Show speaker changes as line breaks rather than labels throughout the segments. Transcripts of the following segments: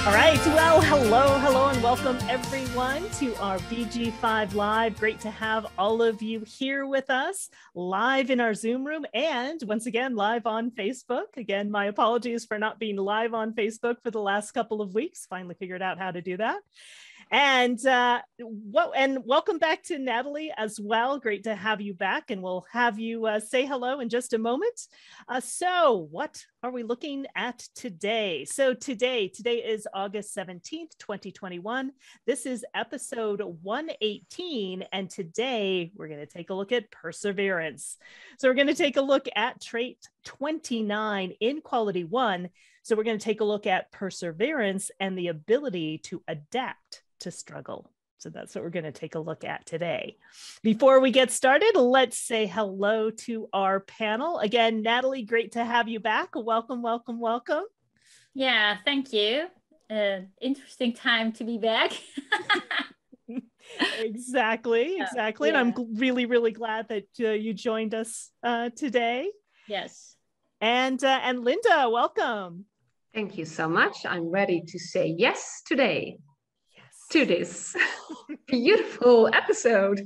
All right, well, hello, and welcome everyone to our BG5 Live. Great to have all of you here with us, live in our Zoom room, and once again, live on Facebook. Again, my apologies for not being live on Facebook for the last couple of weeks. Finally figured out how to do that. And welcome back to Natalie as well. Great to have you back, and we'll have you say hello in just a moment. So what are we looking at today? So today is August 17th, 2021. This is episode 118, and today we're going to take a look at perseverance. So we're going to take a look at trait 29 in quality 1. So we're going to take a look at perseverance and the ability to adapt to struggle. So that's what we're going to take a look at today. Before we get started, let's say hello to our panel. Again, Natalie, great to have you back. Welcome, welcome, welcome.
Yeah, thank you. Interesting time to be back.
Exactly.
Yeah.
And I'm really, really glad that you joined us today.
Yes.
And Linda, welcome.
Thank you so much. I'm ready to say yes today. To this beautiful episode.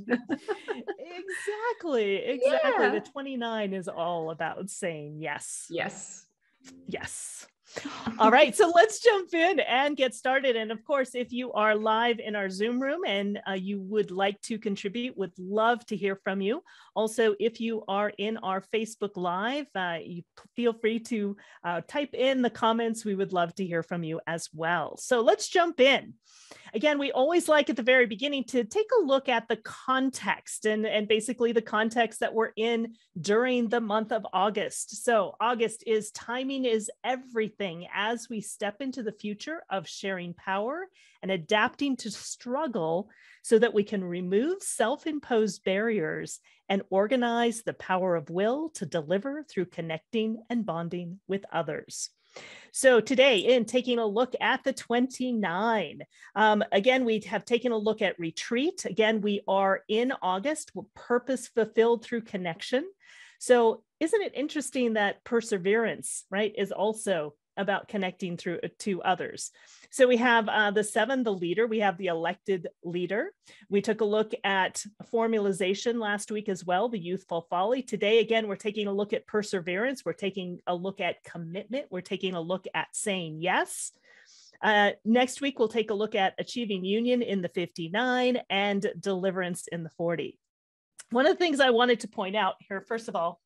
Exactly. Yeah. The 29 is all about saying yes. Yes. All right, so let's jump in and get started. And of course, if you are live in our Zoom room and you would like to contribute, would love to hear from you. Also, if you are in our Facebook Live, you feel free to type in the comments. We would love to hear from you as well. So let's jump in. Again, we always like at the very beginning to take a look at the context and basically the context that we're in during the month of August. So August is timing is everything as we step into the future of sharing power and adapting to struggle so that we can remove self-imposed barriers and organize the power of will to deliver through connecting and bonding with others. So today, in taking a look at the 29, again, we have taken a look at retreat. Again, we are in August, purpose fulfilled through connection. So isn't it interesting that perseverance, right, is also about connecting through to others? So we have the 7, the leader, we have the elected leader. We took a look at formalization last week as well, the youthful folly. Today, again, we're taking a look at perseverance. We're taking a look at commitment. We're taking a look at saying yes. Next week, we'll take a look at achieving union in the 59 and deliverance in the 40. One of the things I wanted to point out here, first of all,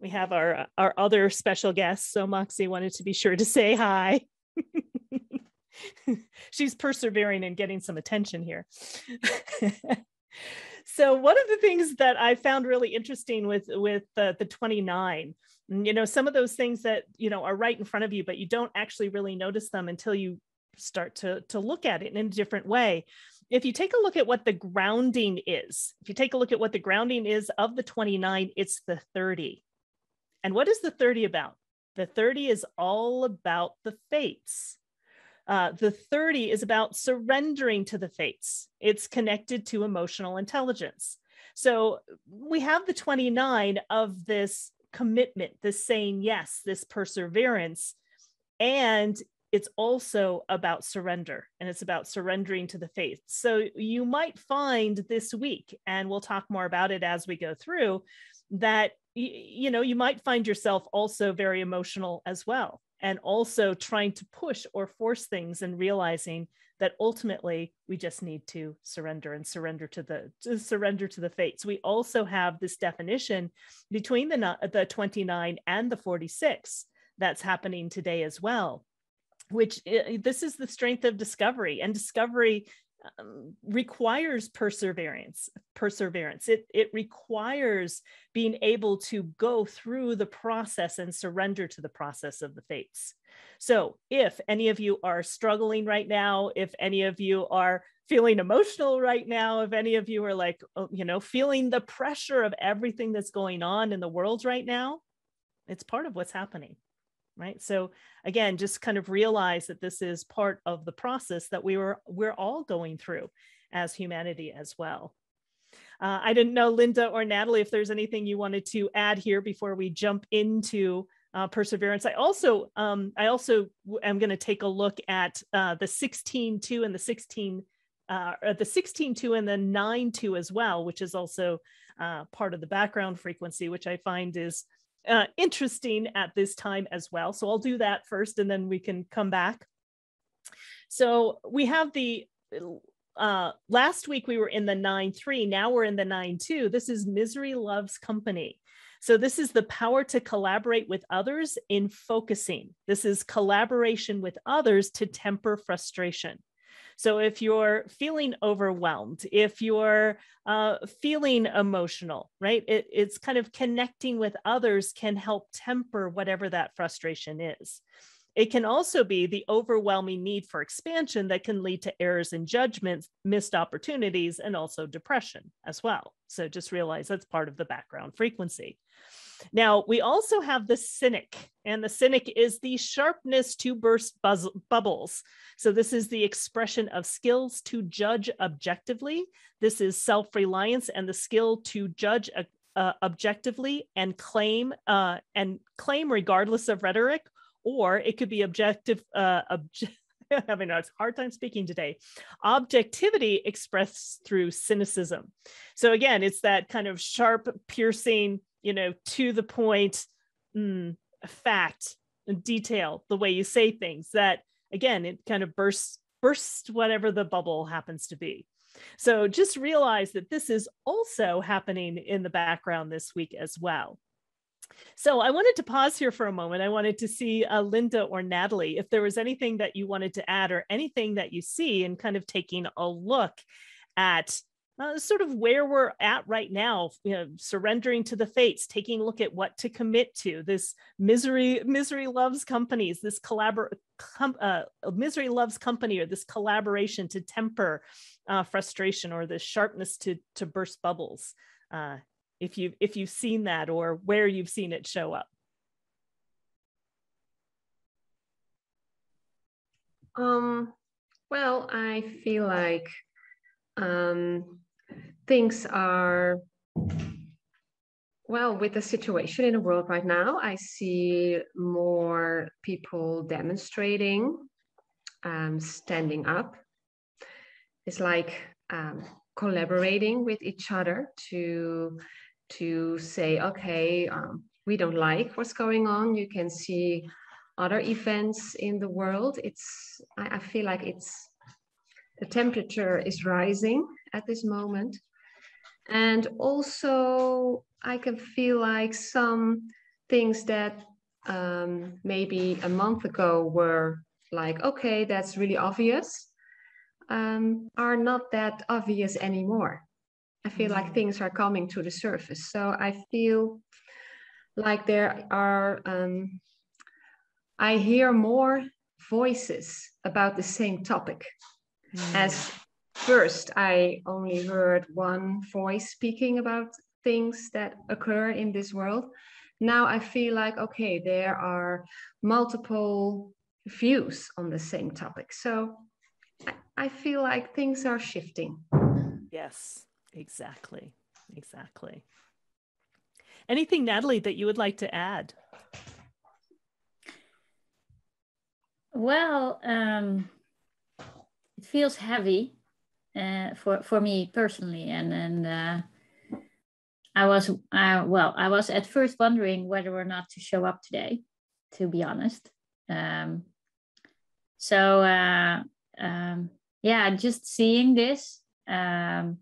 we have our other special guest. So Moxie wanted to be sure to say hi. She's persevering and getting some attention here. So one of the things that I found really interesting with the 29, you know, some of those things that, you know, are right in front of you, but you don't actually really notice them until you start to look at it in a different way. If you take a look at what the grounding is, of the 29, it's the 30. And what is the 30 about? The 30 is all about the fates. The 30 is about surrendering to the fates. It's connected to emotional intelligence. So we have the 29 of this commitment, this saying yes, this perseverance, and it's also about surrender, and it's about surrendering to the faith. So you might find this week, and we'll talk more about it as we go through, that you know, you might find yourself also very emotional as well, and also trying to push or force things and realizing that ultimately we just need to surrender and surrender to the fates. We also have this definition between the 29 and the 46 that's happening today as well, which this is the strength of discovery, and discovery requires perseverance. It requires being able to go through the process and surrender to the process of the fates. So if any of you are struggling right now, if any of you are feeling emotional right now, if any of you are like, you know, feeling the pressure of everything that's going on in the world right now, it's part of what's happening. Right. So again, just kind of realize that this is part of the process that we're all going through as humanity as well. I didn't know, Linda or Natalie, if there's anything you wanted to add here before we jump into perseverance. I also am going to take a look at the 16.2 and the 16.2 and the 9.2 as well, which is also part of the background frequency, which I find is interesting at this time as well. So I'll do that first, and then we can come back. So we have the last week we were in the 9.3. Now we're in the 9.2. This is misery loves company. So this is the power to collaborate with others in focusing. This is collaboration with others to temper frustration. So if you're feeling overwhelmed, if you're feeling emotional, right, it's kind of connecting with others can help temper whatever that frustration is. It can also be the overwhelming need for expansion that can lead to errors in judgments, missed opportunities, and also depression as well. So just realize that's part of the background frequency. Now, we also have the cynic, and the cynic is the sharpness to burst bubbles. So this is the expression of skills to judge objectively. This is self-reliance and the skill to judge objectively and claim regardless of rhetoric, or it could be objective, having a hard time speaking today, objectivity expressed through cynicism. So again, it's that kind of sharp, piercing, to the point, fact, detail, the way you say things, that again, it kind of bursts whatever the bubble happens to be. So just realize that this is also happening in the background this week as well. So I wanted to pause here for a moment. I wanted to see Linda or Natalie, if there was anything that you wanted to add or anything that you see, and kind of taking a look at sort of where we're at right now, surrendering to the fates, taking a look at what to commit to. This misery loves companies, this misery loves company, or this collaboration to temper frustration, or this sharpness to burst bubbles. If you've seen that, or where you've seen it show up.
Well, I feel like things are, well, with the situation in the world right now, I see more people demonstrating, standing up. It's like collaborating with each other to say, okay, we don't like what's going on. You can see other events in the world. I feel like the temperature is rising at this moment. And also I can feel like some things that maybe a month ago were like, okay, that's really obvious, are not that obvious anymore. I feel like things are coming to the surface. So I feel like there are, I hear more voices about the same topic. As first, I only heard one voice speaking about things that occur in this world. Now I feel like, okay, there are multiple views on the same topic. So I feel like things are shifting.
Yes, exactly. Anything, Natalie, that you would like to add?
Well, it feels heavy for me personally, and I was at first wondering whether or not to show up today, to be honest. Just seeing this, the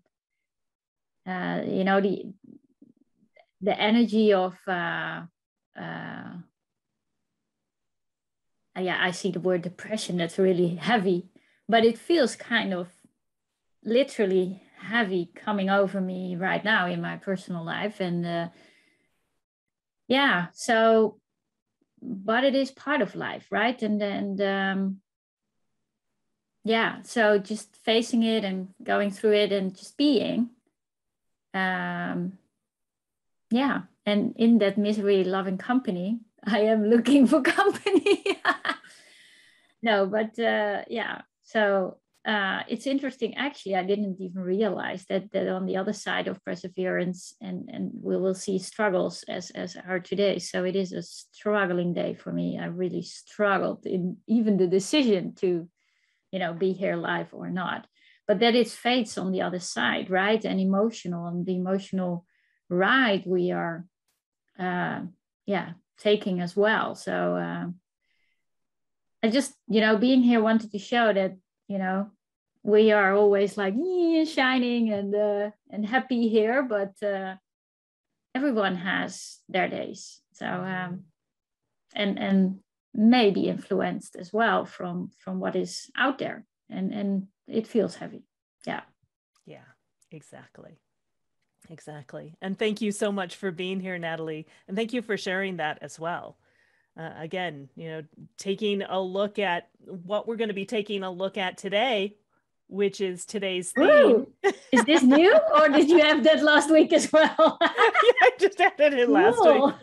energy of I see the word depression, that's really heavy, but it feels kind of literally heavy coming over me right now in my personal life. And but it is part of life, right? So just facing it and going through it and just being, and in that misery loving company, I am looking for company. No, but so it's interesting, actually. I didn't even realize that on the other side of perseverance, and we will see struggles as are today. So it is a struggling day for me. I really struggled in even the decision to, be here live or not. But that is fates on the other side, right? And the emotional ride we are, taking as well. So I just, being here wanted to show that, we are always like shining and happy here, but everyone has their days. So and maybe influenced as well from what is out there, and it feels heavy. Yeah,
exactly. And thank you so much for being here, Natalie, and thank you for sharing that as well. Again, taking a look at what we're going to be taking a look at today, which is today's theme.
Ooh, is this new, or did you have that last week as well?
I just added it last week.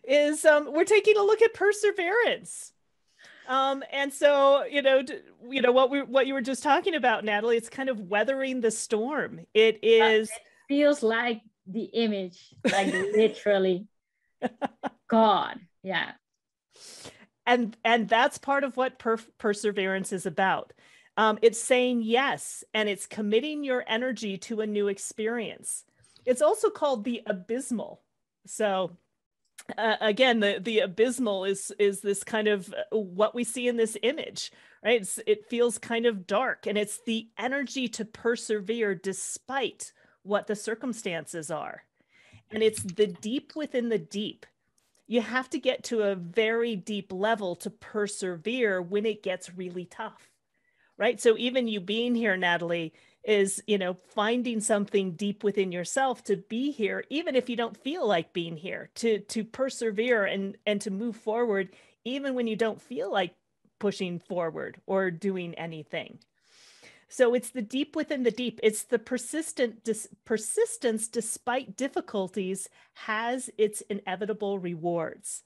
We're taking a look at perseverance. And so, what you were just talking about, Natalie, it's kind of weathering the storm. It is.
It feels like the image, like literally. God, yeah.
And that's part of what perseverance is about. It's saying yes, and it's committing your energy to a new experience. It's also called the abysmal. So again, the abysmal is this kind of what we see in this image, right? It feels kind of dark, and it's the energy to persevere despite what the circumstances are. And it's the deep within the deep. You have to get to a very deep level to persevere when it gets really tough, right? So even you being here, Natalie, is, finding something deep within yourself to be here, even if you don't feel like being here, to persevere and to move forward, even when you don't feel like pushing forward or doing anything. So it's the deep within the deep. It's the persistence despite difficulties has its inevitable rewards.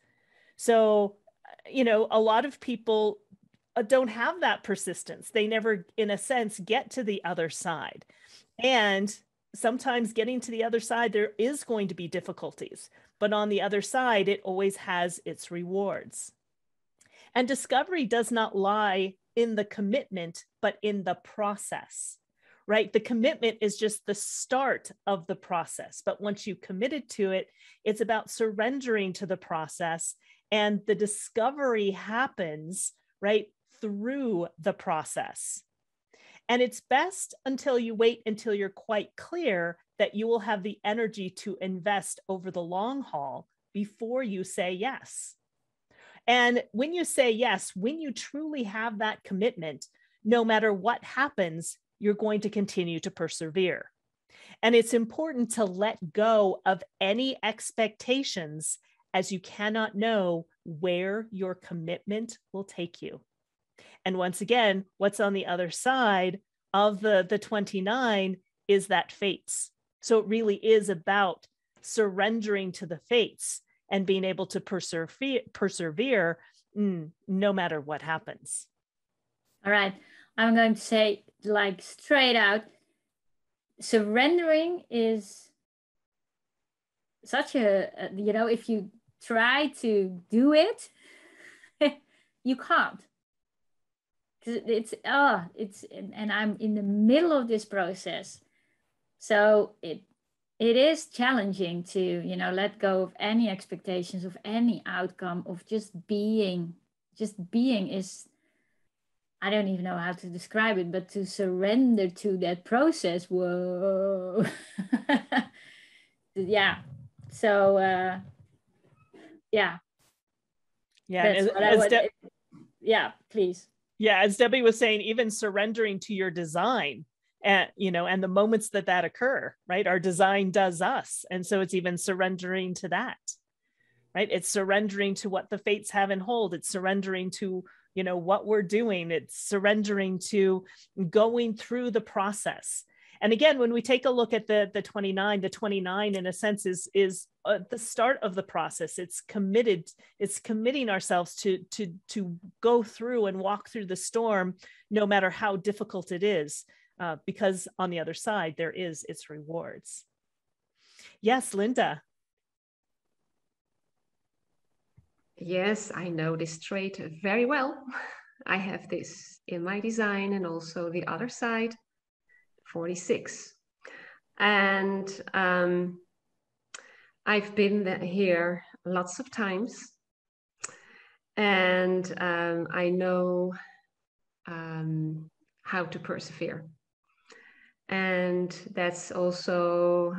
So, a lot of people don't have that persistence. They never, in a sense, get to the other side. And sometimes getting to the other side, there is going to be difficulties. But on the other side, it always has its rewards. And discovery does not lie in the commitment, but in the process, right? The commitment is just the start of the process. But once you committed to it, it's about surrendering to the process, and the discovery happens, right, through the process. And it's best until you wait until you're quite clear that you will have the energy to invest over the long haul before you say yes. And when you say yes, when you truly have that commitment, no matter what happens, you're going to continue to persevere. And it's important to let go of any expectations, as you cannot know where your commitment will take you. And once again, what's on the other side of the 29 is that fates. So it really is about surrendering to the fates and being able to persevere no matter what happens.
All right. I'm going to say, like, straight out, surrendering is such a, if you try to do it, you can't. And I'm in the middle of this process. So it is challenging to, let go of any expectations of any outcome, of just being. Just being is, I don't even know how to describe it, but to surrender to that process. Whoa. Yeah. So, yeah.
Yeah.
Yeah, please.
Yeah. As Debbie was saying, even surrendering to your design, and the moments that occur, right? Our design does us. And so it's even surrendering to that, right? It's surrendering to what the fates have in hold. It's surrendering to, what we're doing. It's surrendering to going through the process. And again, when we take a look at the 29 in a sense is the start of the process. It's committing ourselves to go through and walk through the storm, no matter how difficult it is, because on the other side, there is its rewards. Yes, Linda.
Yes, I know this trait very well. I have this in my design and also the other side, 46. And I've been here lots of times. And I know how to persevere. And that's also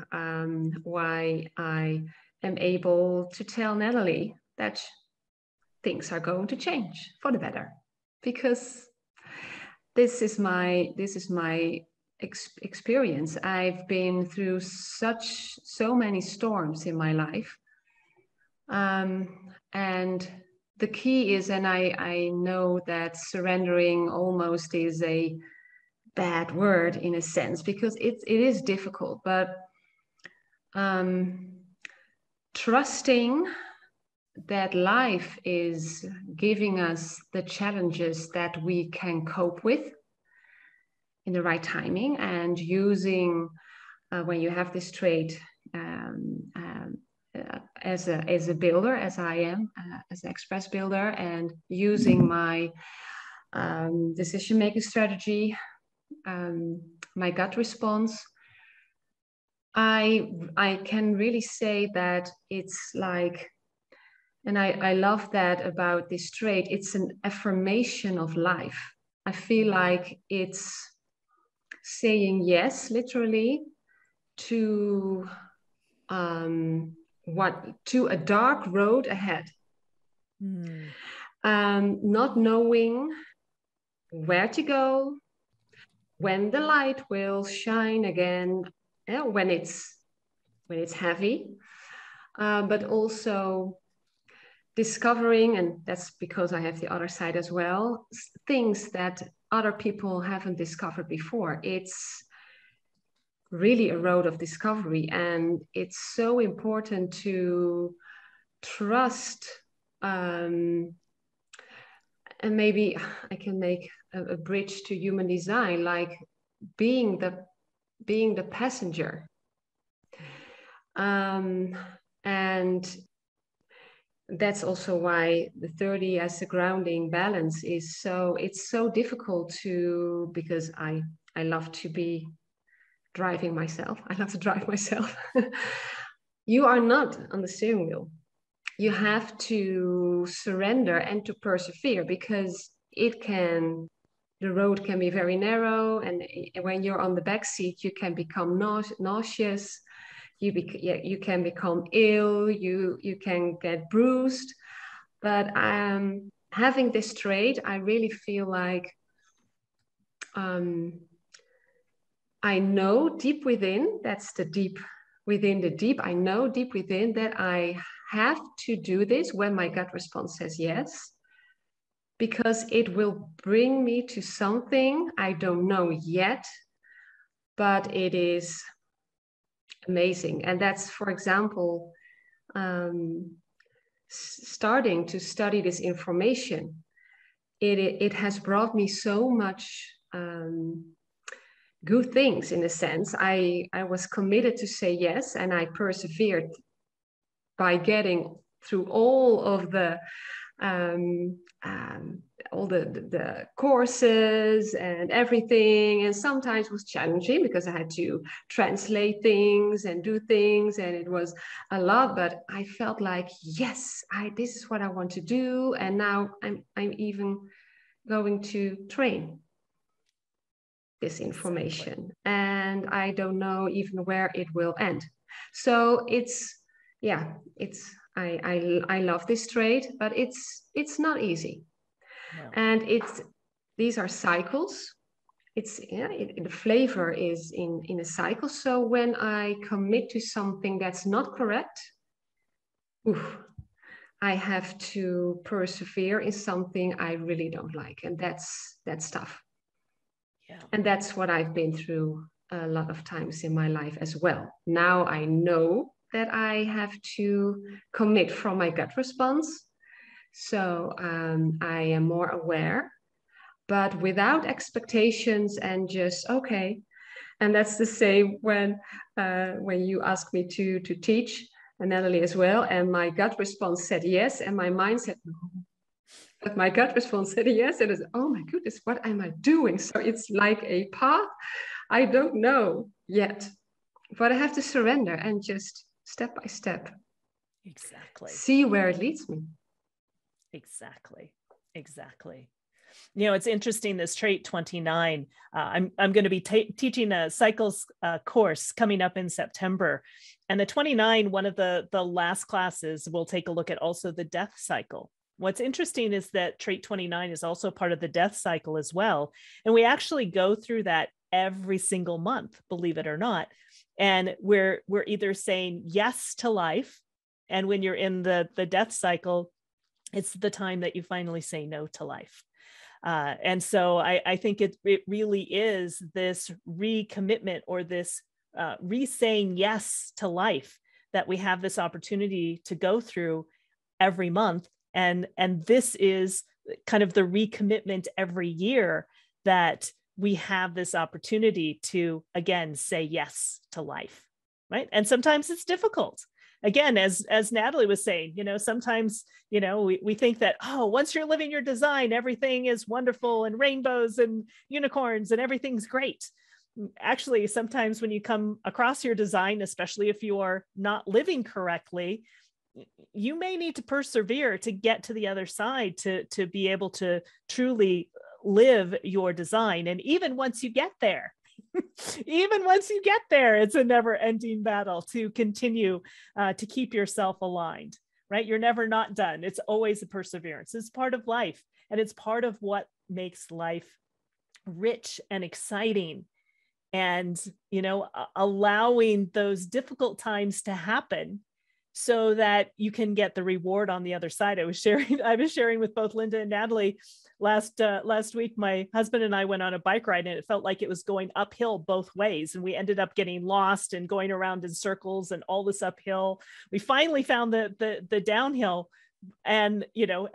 why I am able to tell Natalie that things are going to change for the better, because this is my experience. I've been through so many storms in my life, and the key is, and I know that surrendering almost is a bad word in a sense, because it is difficult, but trusting that life is giving us the challenges that we can cope with in the right timing, and using when you have this trait as a builder, as I am, as an express builder, and using my decision-making strategy, my gut response, I can really say that it's like, and I love that about this trait, it's an affirmation of life. I feel like it's saying yes, literally, to to a dark road ahead. Not knowing where to go, when the light will shine again, when it's heavy, but also discovering, and that's because I have the other side as well, things that other people haven't discovered before. It's really a road of discovery, and it's so important to trust. And maybe I can make a bridge to human design, like being the passenger. And that's also why the 30 as a grounding balance is it's so difficult to, because I love to be driving myself. I love to drive myself. You are not on the steering wheel. You have to surrender and to persevere, because the road can be very narrow, and when you're on the back seat, you can become nauseous. You can become ill. You can get bruised. But having this trait, I really feel like I know deep within, that's the deep within the deep, I know deep within that I have to do this when my gut response says yes, because it will bring me to something I don't know yet, but it is amazing. And that's, for example, starting to study this information. It has brought me so much good things, in a sense. I was committed to say yes, and I persevered by getting through all of the courses and everything, and sometimes it was challenging because I had to translate things and do things, and it was a lot, but I felt like, yes, this is what I want to do. And now I'm even going to train this information, and I don't know even where it will end. So I love this trait, but it's not easy. No. And these are cycles. The flavor is in a cycle. So when I commit to something that's not correct, I have to persevere in something I really don't like, and that's tough. Yeah. And that's what I've been through a lot of times in my life as well. Now I know that I have to commit from my gut response. So I am more aware, but without expectations and just, okay. And that's the same when you asked me to teach, and Natalie as well. And my gut response said yes, and my mind said no. But my gut response said yes, and it's, oh my goodness, what am I doing? So it's like a path I don't know yet, but I have to surrender and just step by step.
Exactly.
See where it leads me.
Exactly. You know, it's interesting, this trait 29, I'm going to be teaching a cycles course coming up in September. And the 29, one of the last classes, will take a look at also the death cycle. What's interesting is that trait 29 is also part of the death cycle as well. And we actually go through that every single month, believe it or not. And we're either saying yes to life. And when you're in the death cycle, it's the time that you finally say no to life. And so I think it really is this recommitment, or this re-saying yes to life, that we have this opportunity to go through every month. And this is kind of the recommitment every year, that we have this opportunity to, again, say yes to life, right? And sometimes it's difficult. Again, as Natalie was saying, you know, sometimes, you know, we think that, oh, once you're living your design, everything is wonderful and rainbows and unicorns and everything's great. Actually, sometimes when you come across your design, especially if you are not living correctly, you may need to persevere to get to the other side, to be able to truly live your design. And even once you get there, it's a never-ending battle to continue to keep yourself aligned, right? You're never not done. It's always a perseverance. It's part of life, and it's part of what makes life rich and exciting. And, you know, allowing those difficult times to happen so that you can get the reward on the other side. I was sharing with both Linda and Natalie last week. My husband and I went on a bike ride, and it felt like it was going uphill both ways. And we ended up getting lost and going around in circles and all this uphill. We finally found the downhill. And, you know,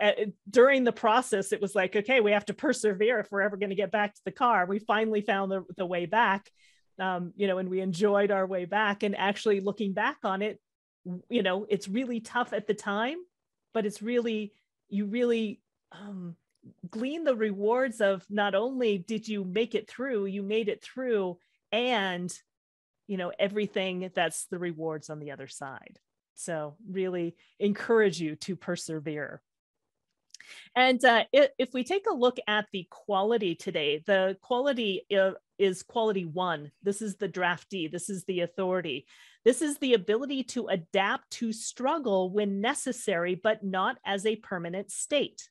during the process, it was like, okay, we have to persevere if we're ever going to get back to the car. We finally found the way back, you know, and we enjoyed our way back. And actually looking back on it, you know, it's really tough at the time, but it's really, you really glean the rewards of, not only did you make it through, you made it through, and, you know, everything that's the rewards on the other side. So really encourage you to persevere. And if we take a look at the quality today, the quality is quality 1. This is the draftee. This is the authority. This is the ability to adapt to struggle when necessary, but not as a permanent state.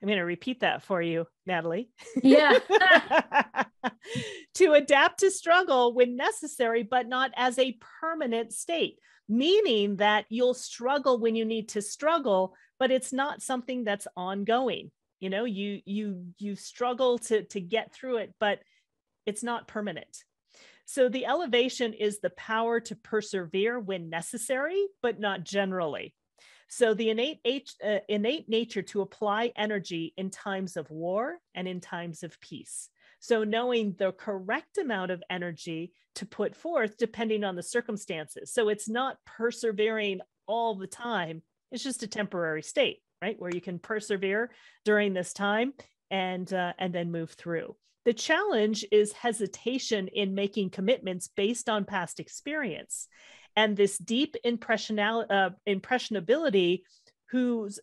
I'm going to repeat that for you, Natalie.
Yeah.
To adapt to struggle when necessary, but not as a permanent state, meaning that you'll struggle when you need to struggle, but it's not something that's ongoing. You know, you struggle to get through it, but it's not permanent. So the elevation is the power to persevere when necessary, but not generally. So the innate nature to apply energy in times of war and in times of peace. So knowing the correct amount of energy to put forth depending on the circumstances. So it's not persevering all the time. It's just a temporary state, right? Where you can persevere during this time and then move through. The challenge is hesitation in making commitments based on past experience. And this deep impressionability, whose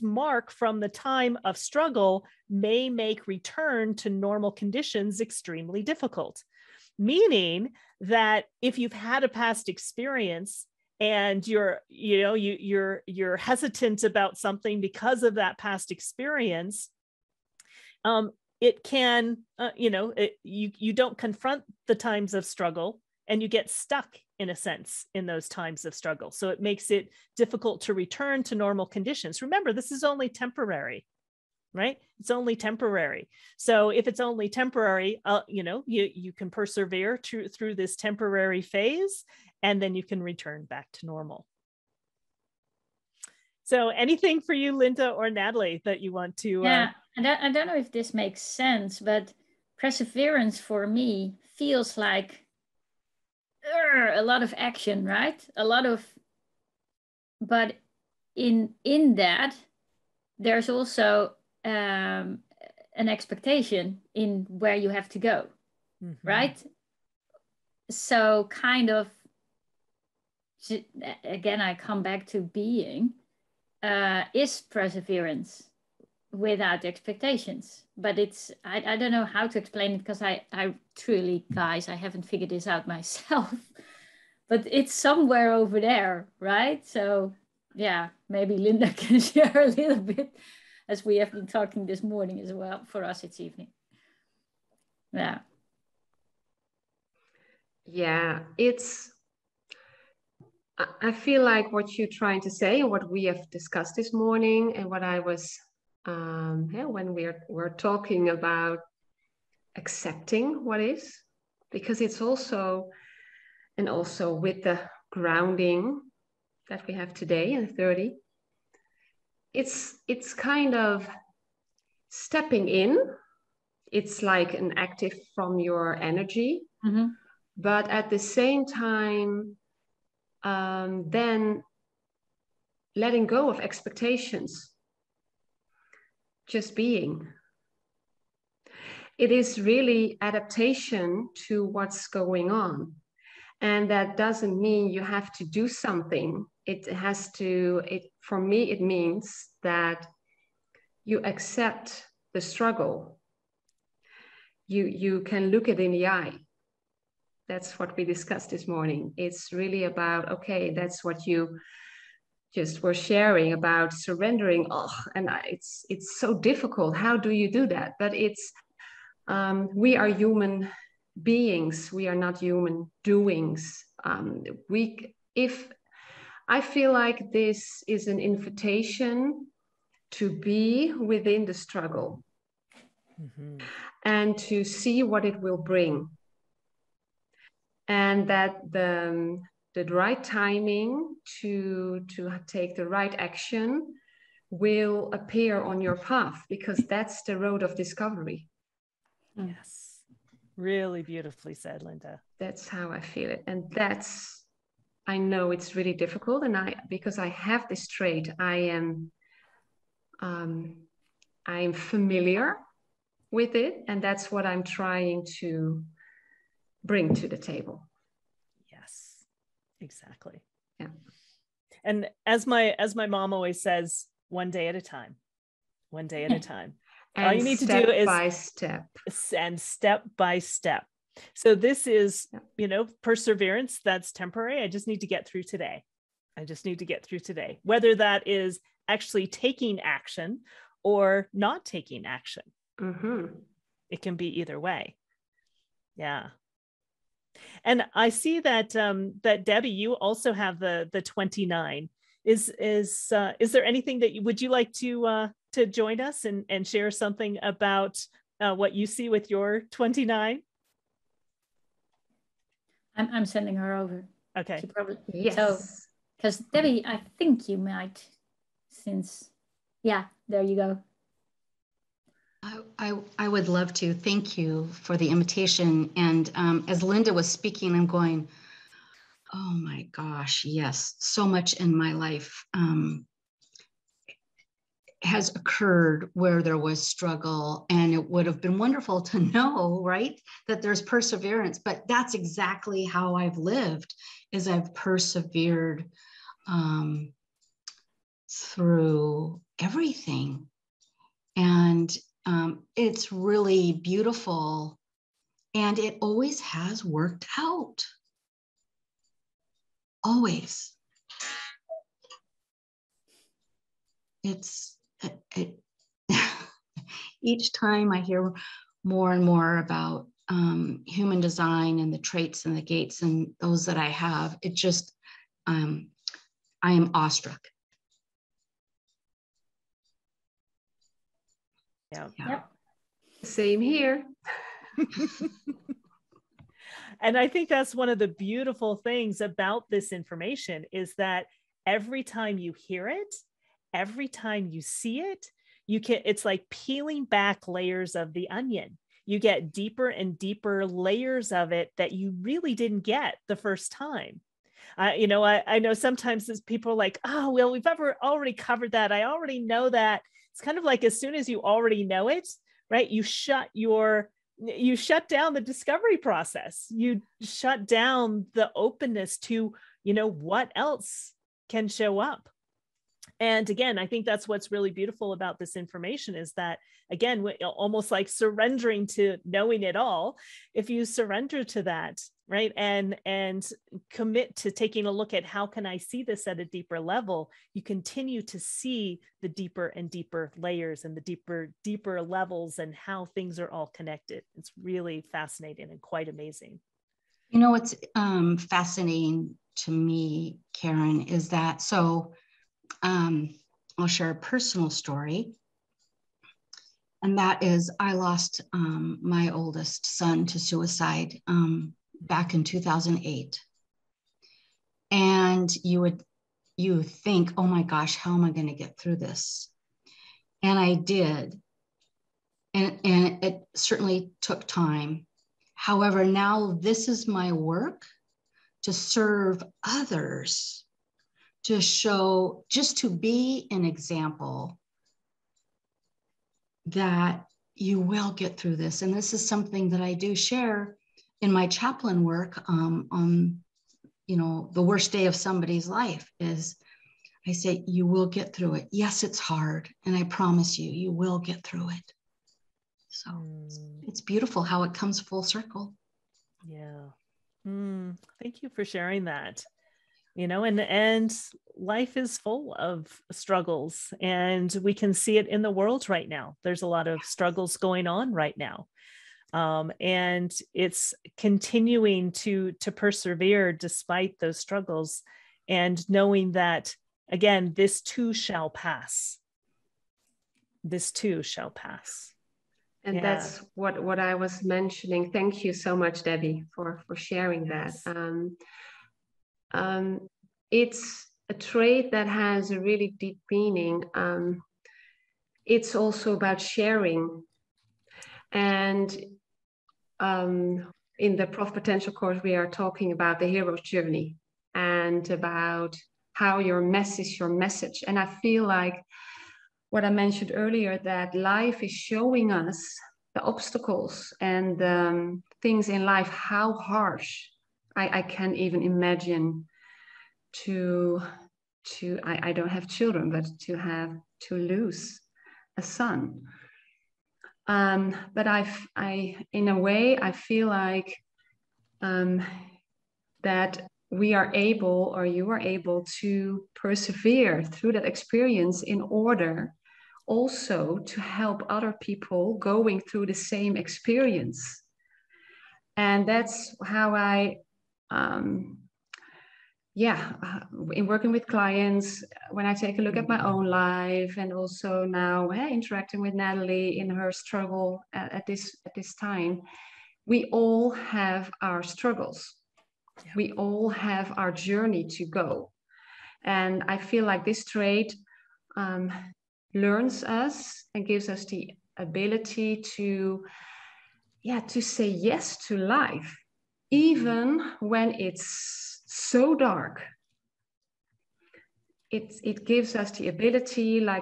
mark from the time of struggle may make return to normal conditions extremely difficult. Meaning that if you've had a past experience and you're hesitant about something because of that past experience, it can, you don't confront the times of struggle, and you get stuck in a sense in those times of struggle. So it makes it difficult to return to normal conditions. Remember, this is only temporary, right? It's only temporary. So if it's only temporary, you can persevere through this temporary phase, and then you can return back to normal. So anything for you, Linda or Natalie, that you want to?
Yeah, I don't know if this makes sense, but perseverance for me feels like a lot of action, right? But in that, there's also an expectation in where you have to go, right? So kind of, again, I come back to being, is perseverance without expectations. But I don't know how to explain it, because I truly, guys, I haven't figured this out myself. But it's somewhere over there, right? So yeah, maybe Linda can share a little bit, as we have been talking this morning as well. For us, it's evening. Yeah.
Yeah, I feel like what you're trying to say and what we have discussed this morning, and what I was, when we're talking about accepting what is, because it's also, and also with the grounding that we have today in 30, it's kind of stepping in. It's like an active from your energy, but at the same time, then letting go of expectations, just being. It is really adaptation to what's going on. And that doesn't mean you have to do something. For me, it means that you accept the struggle. You can look it in the eye. That's what we discussed this morning. It's really about, okay, that's what you just were sharing about surrendering. It's so difficult. How do you do that? But we are human beings. We are not human doings. If I feel like this is an invitation to be within the struggle, and to see what it will bring, and that the right timing to take the right action will appear on your path, because that's the road of discovery.
Yes, really beautifully said, Linda. That's
how I feel it. And I know it's really difficult, and because I have this trait, I'm familiar with it, and that's what I'm trying to bring to the table.
Yes, exactly.
Yeah.
And as my mom always says, one day at a time. One day at a time.
And all you need to do is step
by step. So this is, perseverance that's temporary. I just need to get through today. Whether that is actually taking action or not taking action. It can be either way. Yeah. And I see that that Debbie, you also have the 29. Is there anything that would you like to join us and share something about what you see with your 29?
I'm sending her over.
Okay.
She probably,
yes.
So, because Debbie, I think you might, there you go.
I would love to. Thank you for the invitation. And as Linda was speaking, I'm going, oh my gosh, yes, so much in my life has occurred where there was struggle, and it would have been wonderful to know, right, that there's perseverance. But that's exactly how I've lived, is I've persevered through everything. And it's really beautiful, and it always has worked out. Always. Each time I hear more and more about human design and the traits and the gates and those that I have, it just, I am awestruck.
Yeah.
Yep.
Same here.
And I think that's one of the beautiful things about this information is that every time you hear it, every time you see it, it's like peeling back layers of the onion. You get deeper and deeper layers of it that you really didn't get the first time. I know sometimes as people are like, oh, well, we've already covered that. I already know that. It's kind of like as soon as you already know it, right? You shut down the discovery process. You shut down the openness to, what else can show up. And again, I think that's what's really beautiful about this information is that, again, almost like surrendering to knowing it all. If you surrender to that, right, and commit to taking a look at how can I see this at a deeper level, you continue to see the deeper and deeper layers and the deeper levels and how things are all connected. It's really fascinating and quite amazing.
What's fascinating to me, Karen, is that I'll share a personal story. And that is, I lost my oldest son to suicide back in 2008. And you think, oh my gosh, how am I going to get through this? And I did. And it certainly took time. However, now this is my work to serve others, to show, just to be an example that you will get through this. And this is something that I do share in my chaplain work on, the worst day of somebody's life is I say, you will get through it. Yes, it's hard. And I promise you, you will get through it. So it's beautiful how it comes full circle.
Yeah. Thank you for sharing that. And life is full of struggles, and we can see it in the world right now. There's a lot of struggles going on right now. And it's continuing to persevere despite those struggles, and knowing that, again, this too shall pass. This too shall pass.
And that's what I was mentioning. Thank you so much, Debbie, for sharing that. It's a trait that has a really deep meaning. It's also about sharing. And in the Prof Potential course, we are talking about the hero's journey and about how your mess is your message. And I feel like what I mentioned earlier, that life is showing us the obstacles and things in life, how harsh I can't even imagine I don't have children, but to lose a son. But I in a way, I feel like that we are able, or you are able, to persevere through that experience in order also to help other people going through the same experience. And that's how I, in working with clients, when I take a look at my own life, and also now interacting with Natalie in her struggle at this time, we all have our struggles. Yeah. We all have our journey to go. And I feel like this trait learns us and gives us the ability to say yes to life, even when it's so dark. It gives us the ability, I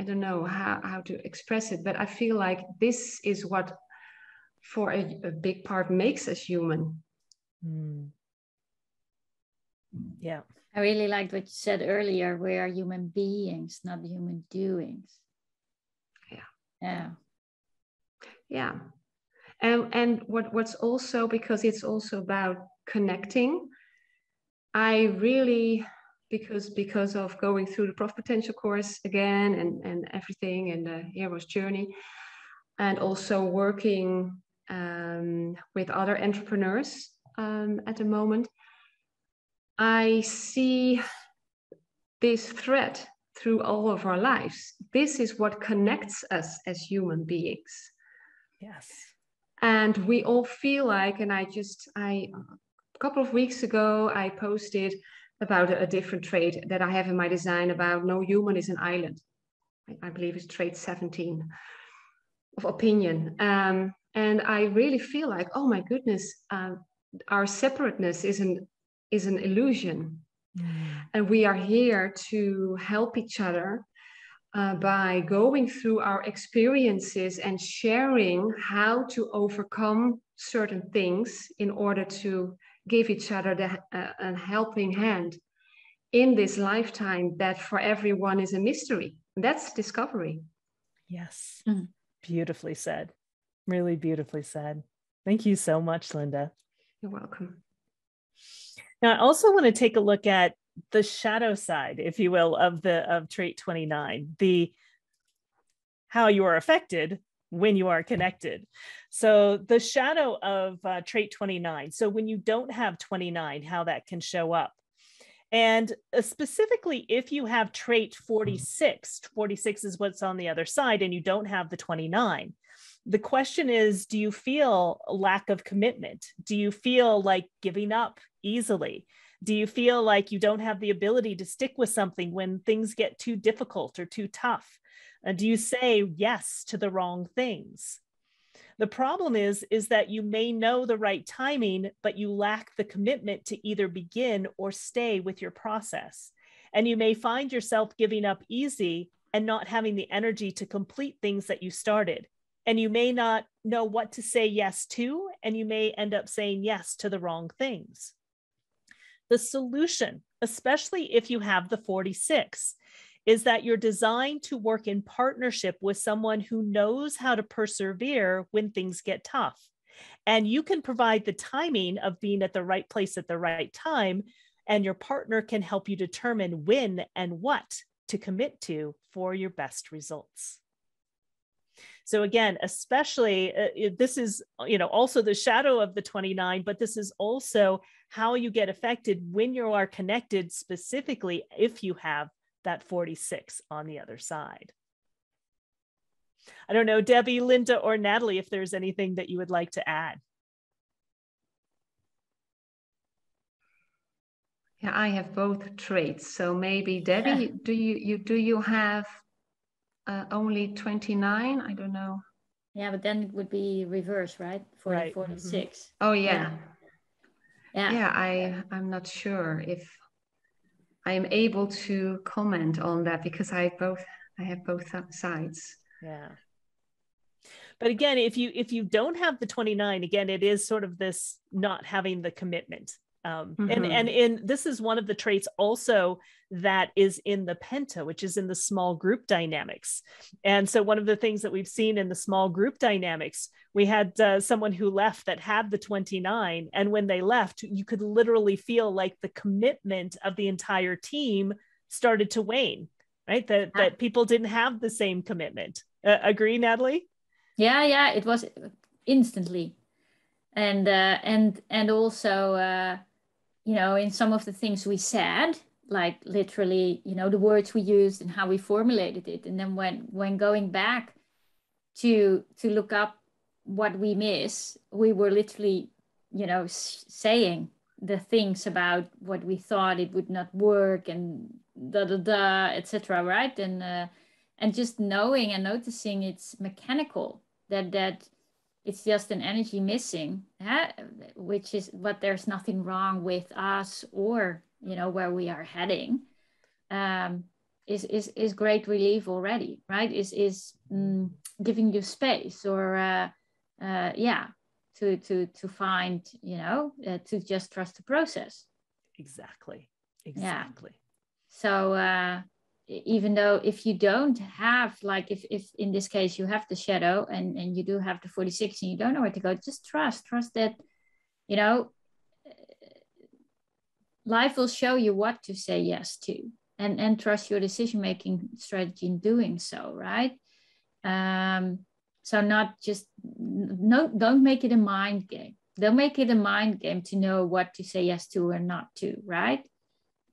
don't know how to express it, but I feel like this is what, for a big part, makes us human.
Yeah.
I really liked what you said earlier. We are human beings, not human doings.
Yeah. And what's also, because it's also about connecting, I really, because of going through the Prof Potential course again and everything, and the hero's journey, and also working with other entrepreneurs at the moment, I see this thread through all of our lives. This is what connects us as human beings.
Yes.
And we all feel like, and a couple of weeks ago, I posted about a different trait that I have in my design about no human is an island. I believe it's trait 17 of opinion. And I really feel like, oh my goodness, our separateness is an illusion. And we are here to help each other by going through our experiences and sharing how to overcome certain things in order to give each other a helping hand in this lifetime that for everyone is a mystery. That's discovery.
Yes. Beautifully said. Really beautifully said. Thank you so much, Linda.
You're welcome.
Now, I also want to take a look at the shadow side, if you will, of trait 29, how you are affected when you are connected. So the shadow of trait 29. So when you don't have 29, how that can show up. And specifically, if you have trait 46, 46 is what's on the other side, and you don't have the 29. The question is, do you feel a lack of commitment? Do you feel like giving up easily? Do you feel like you don't have the ability to stick with something when things get too difficult or too tough? Do you say yes to the wrong things? The problem is that you may know the right timing, but you lack the commitment to either begin or stay with your process. And you may find yourself giving up easy and not having the energy to complete things that you started. And you may not know what to say yes to, and you may end up saying yes to the wrong things. The solution, especially if you have the 46, is that you're designed to work in partnership with someone who knows how to persevere when things get tough. And you can provide the timing of being at the right place at the right time, and your partner can help you determine when and what to commit to for your best results. So again, especially this is, also the shadow of the 29, but this is also how you get affected when you are connected, specifically if you have that 46 on the other side. I don't know, Debbie, Linda, or Natalie, if there's anything that you would like to add.
Yeah, I have both traits. So maybe Debbie, do you have only 29? I don't know.
Yeah, but then it would be reverse, right? For
right.
46.
Mm-hmm. Oh yeah.
Yeah.
I'm not sure if I am able to comment on that because I have both sides.
Yeah. But again, if you don't have the 29, again, it is sort of this not having the commitment. And this is one of the traits also that is in the penta, which is in the small group dynamics. And so one of the things that we've seen in the small group dynamics, we had someone who left that had the 29. And when they left, you could literally feel like the commitment of the entire team started to wane, right? That people didn't have the same commitment. Agree, Natalie?
Yeah, it was instantly. And also, in some of the things we said, like literally, the words we used and how we formulated it. And then when going back to look up what we miss, we were literally, saying the things about what we thought it would not work and etc. Right? And just knowing and noticing it's mechanical, that it's just an energy missing, which is what there's nothing wrong with us or, where we are heading, is great relief already, right? Is giving you space or, to find, to just trust the process.
Exactly.
Yeah. So, even though if you don't have, like if in this case you have the shadow and you do have the 46 and you don't know where to go, just trust that, life will show you what to say yes to, and trust your decision-making strategy in doing so, right? So not just, don't make it a mind game. Don't make it a mind game to know what to say yes to or not to, right?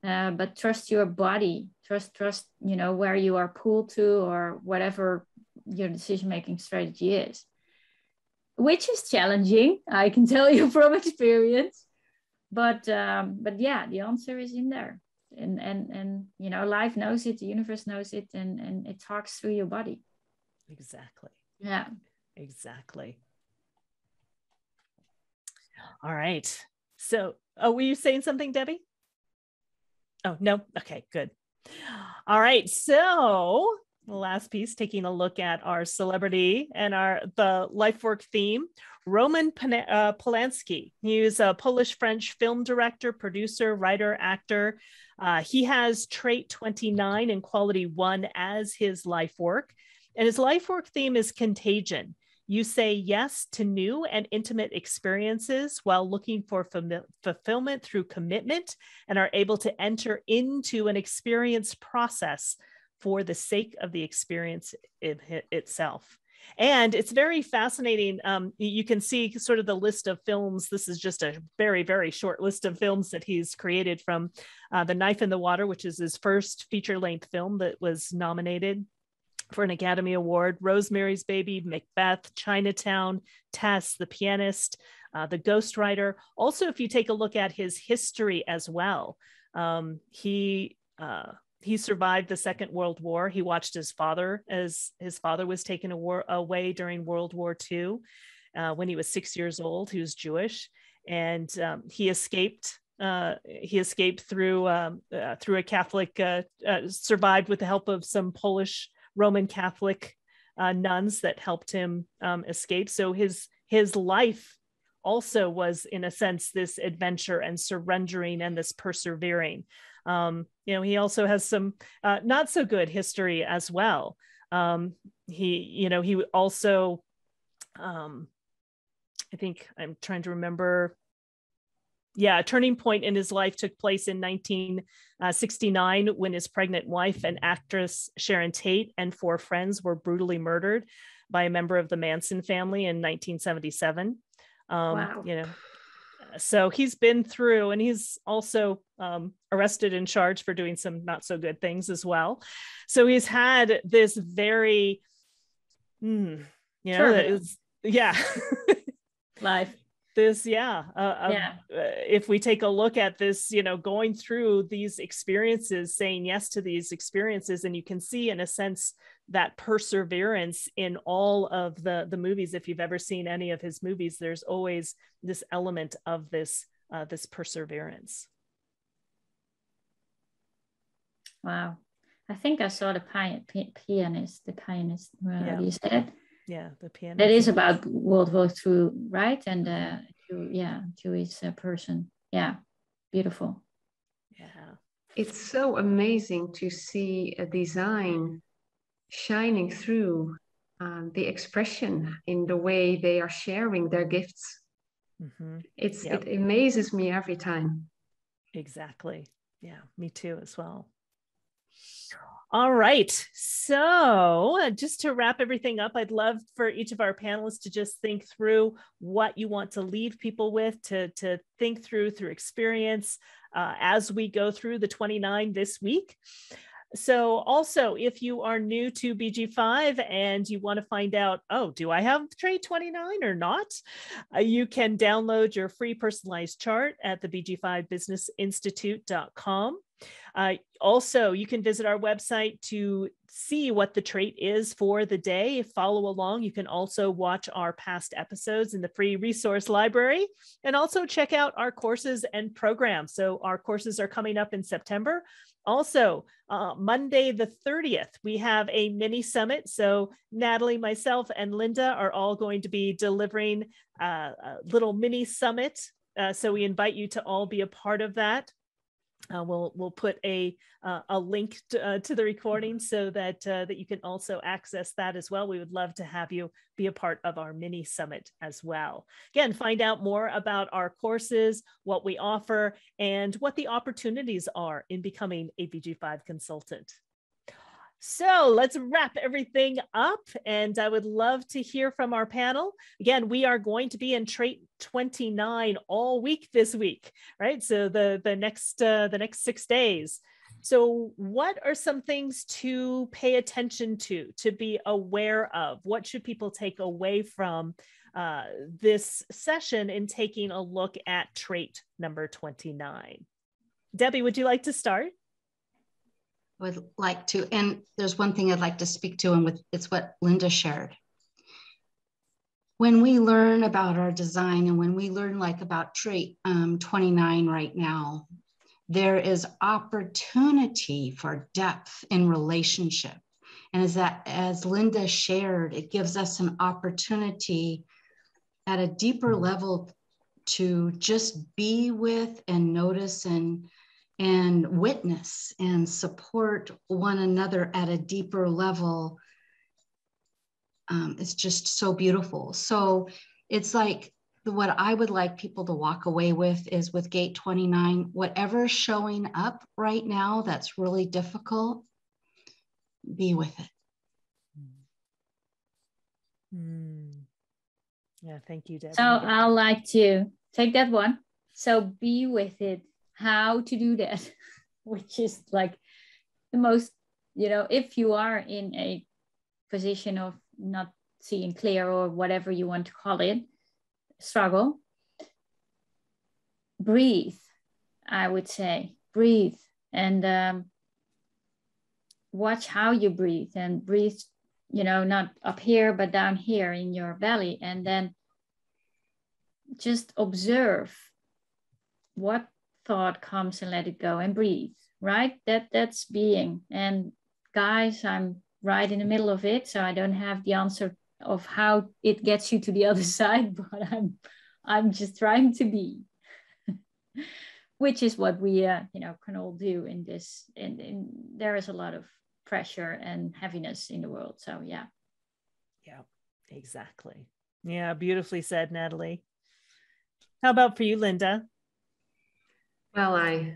but trust your body, trust, you know, where you are pulled to, or whatever your decision-making strategy is, which is challenging, I can tell you from experience. But yeah, the answer is in there. And you know, life knows it, the universe knows it, and it talks through your body.
Exactly.
Yeah.
Exactly. All right. So, oh, were you saying something, Debbie? Oh, no. Okay, good. All right. So the last piece, taking a look at our celebrity and the life work theme, Roman Polanski. He is a Polish-French film director, producer, writer, actor. He has trait 29 and quality 1 as his life work. And his life work theme is contagion. You say yes to new and intimate experiences while looking for fulfillment through commitment, and are able to enter into an experience process for the sake of the experience itself. And it's very fascinating. You can see sort of the list of films. This is just a very, very short list of films that he's created, from The Knife in the Water, which is his first feature-length film that was nominated for an Academy Award, Rosemary's Baby, Macbeth, Chinatown, Tess, The Pianist, The Ghostwriter. Also, if you take a look at his history as well, he survived the Second World War. He watched his father as his father was taken away during World War II when he was 6 years old. He was Jewish, and he escaped. He escaped through a Catholic, survived with the help of some Polish Roman Catholic nuns that helped him escape. So his life also was, in a sense, this adventure and surrendering and this persevering. You know, he also has some not so good history as well. He also, I think I'm trying to remember. Yeah, a turning point in his life took place in 1969 when his pregnant wife and actress Sharon Tate and 4 friends were brutally murdered by a member of the Manson family in 1977.
Wow.
You know, so he's been through, and he's also arrested and charged for doing some not so good things as well. So he's had this very, yeah.
Life.
This, if we take a look at this, you know, going through these experiences, saying yes to these experiences, and you can see, in a sense, that perseverance in all of the movies. If you've ever seen any of his movies, there's always this element of this perseverance.
Wow. I think I saw the pianist. You said?
Yeah, The Pianist.
That is about World War II, right? And Jewish person. Yeah, beautiful.
Yeah.
It's so amazing to see a design shining through the expression in the way they are sharing their gifts.
Mm-hmm.
It amazes me every time.
Exactly. Yeah, me too as well. All right. So just to wrap everything up, I'd love for each of our panelists to just think through what you want to leave people with, to think through experience as we go through the 29 this week. So also, if you are new to BG5 and you want to find out, oh, do I have trait 29 or not? You can download your free personalized chart at the BG5businessinstitute.com. Also, you can visit our website to see what the trait is for the day. Follow along. You can also watch our past episodes in the free resource library, and also check out our courses and programs. So our courses are coming up in September. Also, Monday the 30th, we have a mini summit. So Natalie, myself, and Linda are all going to be delivering a little mini summit. So we invite you to all be a part of that. We'll put a link to the recording so that you can also access that as well. We would love to have you be a part of our mini summit as well. Again, find out more about our courses, what we offer, and what the opportunities are in becoming a BG5 consultant. So let's wrap everything up. And I would love to hear from our panel. Again, we are going to be in trait 29 all week this week, right? So the next 6 days. So what are some things to pay attention to be aware of? What should people take away from this session in taking a look at trait number 29? Debbie, would you like to start?
Would like to, and there's one thing I'd like to speak to, and it's what Linda shared. When we learn about our design, and when we learn like about trait 29 right now, there is opportunity for depth in relationship. And as Linda shared, it gives us an opportunity at a deeper level to just be with and notice and witness and support one another at a deeper level. It's just so beautiful. So it's like what I would like people to walk away with is with gate 29, whatever's showing up right now that's really difficult, be with it.
Yeah, thank you, Debbie.
So I'd like to take that one. So be with it. How to do that, which is like the most, if you are in a position of not seeing clear or whatever you want to call it, struggle, breathe, I would say, breathe, and watch how you breathe, and breathe, not up here, but down here in your belly, and then just observe what thought comes and let it go and breathe, right? That's being. And guys, I'm right in the middle of it, so I don't have the answer of how it gets you to the other side, but I'm just trying to be, which is what we can all do in this. And there is a lot of pressure and heaviness in the world. So yeah,
exactly. Yeah, beautifully said, Natalie. How about for you, Linda?
Well, I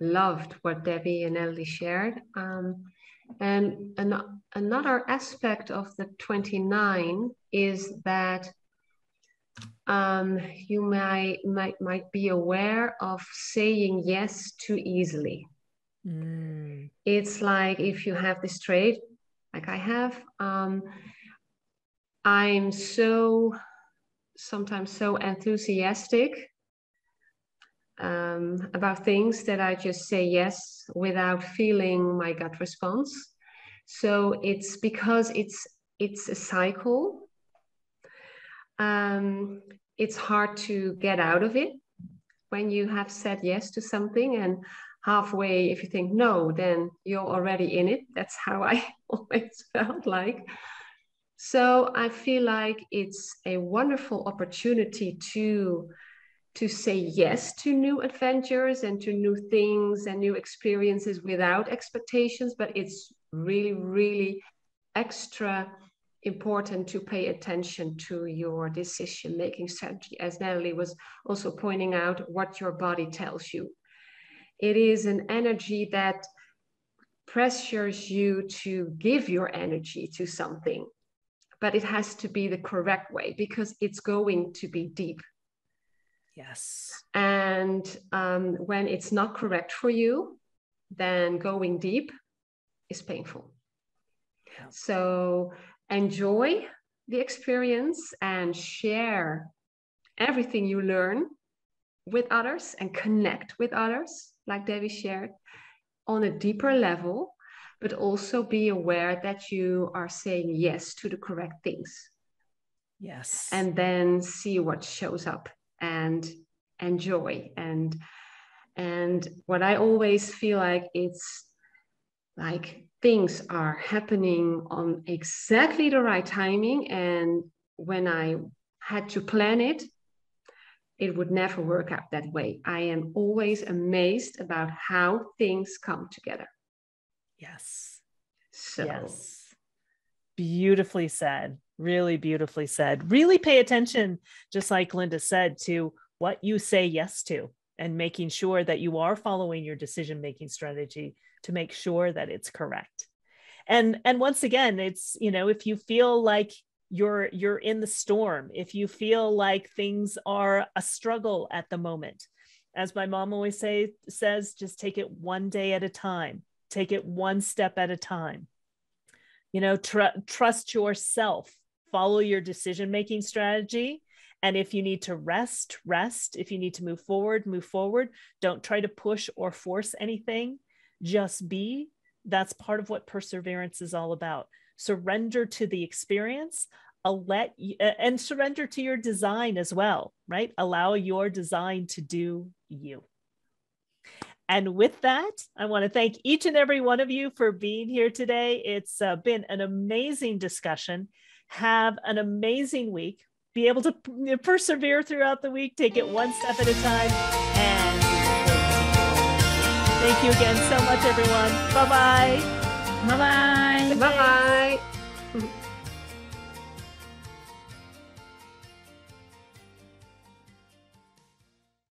loved what Debbie and Natalie shared. And another aspect of the 29 is that you might be aware of saying yes too easily. It's like if you have this trait, like I have, I'm sometimes so enthusiastic about things that I just say yes without feeling my gut response. So it's because it's a cycle. It's hard to get out of it when you have said yes to something, and halfway, if you think no, then you're already in it. That's how I always felt like. So I feel like it's a wonderful opportunity to say yes to new adventures and to new things and new experiences without expectations, but it's really, really extra important to pay attention to your decision-making strategy, as Natalie was also pointing out, what your body tells you. It is an energy that pressures you to give your energy to something, but it has to be the correct way because it's going to be deep.
Yes.
And when it's not correct for you, then going deep is painful. Yeah. So enjoy the experience and share everything you learn with others and connect with others, like Debbie shared, on a deeper level, but also be aware that you are saying yes to the correct things.
Yes.
And then see what shows up and enjoy. And what I always feel like, it's like things are happening on exactly the right timing. And when I had to plan it, it would never work out that way. I am always amazed about how things come together.
Yes.
So.
Yes. Beautifully said. Really beautifully said. Really pay attention, just like Linda said, to what you say yes to and making sure that you are following your decision-making strategy to make sure that it's correct. And once again, it's, you know, if you feel like you're in the storm, if you feel like things are a struggle at the moment, as my mom always says, just take it one day at a time, take it one step at a time. You know, trust yourself, follow your decision-making strategy. And if you need to rest. If you need to move forward. Don't try to push or force anything. Just be. That's part of what perseverance is all about. Surrender to the experience, and surrender to your design as well, right? Allow your design to do you. And with that, I want to thank each and every one of you for being here today. It's been an amazing discussion. Have an amazing week. Be able to persevere throughout the week. Take it one step at a time. And thank you again so much, everyone. Bye-bye.
Bye-bye.
Bye-bye.